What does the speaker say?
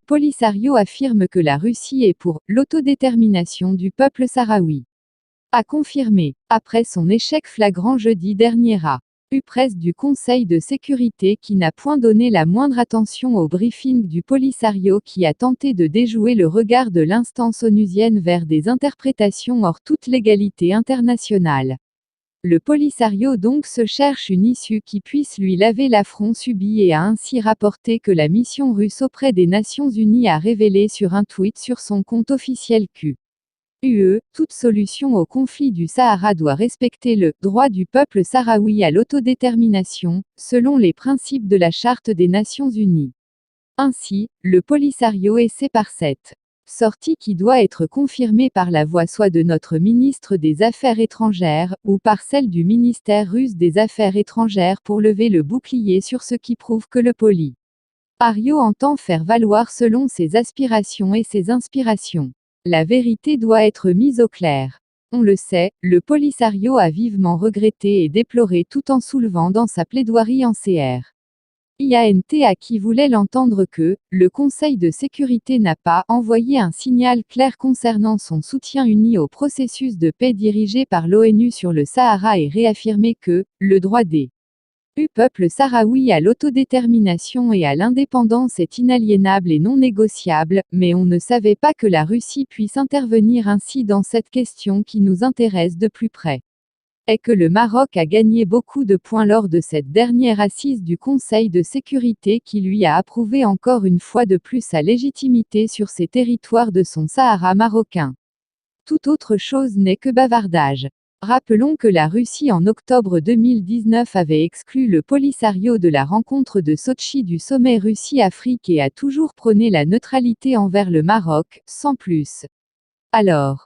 Polisario affirme que la Russie est pour l'autodétermination du peuple sahraoui. A confirmé, après son échec flagrant jeudi dernier à presse du Conseil de sécurité qui n'a point donné la moindre attention au briefing du Polisario qui a tenté de déjouer le regard de l'instance onusienne vers des interprétations hors toute légalité internationale. Le Polisario donc se cherche une issue qui puisse lui laver l'affront subi et a ainsi rapporté que la mission russe auprès des Nations Unies a révélé sur un tweet sur son compte officiel qu'. Toute solution au conflit du Sahara doit respecter le droit du peuple sahraoui à l'autodétermination, selon les principes de la Charte des Nations Unies. Ainsi, le Polisario essaie par cette sortie qui doit être confirmée par la voix soit de notre ministre des Affaires étrangères, ou par celle du ministère russe des Affaires étrangères pour lever le bouclier sur ce qui prouve que le Polisario entend faire valoir selon ses aspirations et ses inspirations. La vérité doit être mise au clair. On le sait, le Polisario a vivement regretté et déploré tout en soulevant dans sa plaidoirie en Cr. IANT à qui voulait l'entendre que, le Conseil de sécurité n'a pas envoyé un signal clair concernant son soutien uni au processus de paix dirigé par l'ONU sur le Sahara et réaffirmé que, le droit des peuple sahraoui à l'autodétermination et à l'indépendance est inaliénable et non négociable, mais on ne savait pas que la Russie puisse intervenir ainsi dans cette question qui nous intéresse de plus près. Est que le Maroc a gagné beaucoup de points lors de cette dernière assise du Conseil de sécurité qui lui a approuvé encore une fois de plus sa légitimité sur ces territoires de son Sahara marocain. Toute autre chose n'est que bavardage. Rappelons que la Russie en octobre 2019 avait exclu le Polisario de la rencontre de Sotchi du sommet Russie-Afrique et a toujours prôné la neutralité envers le Maroc, sans plus. Alors,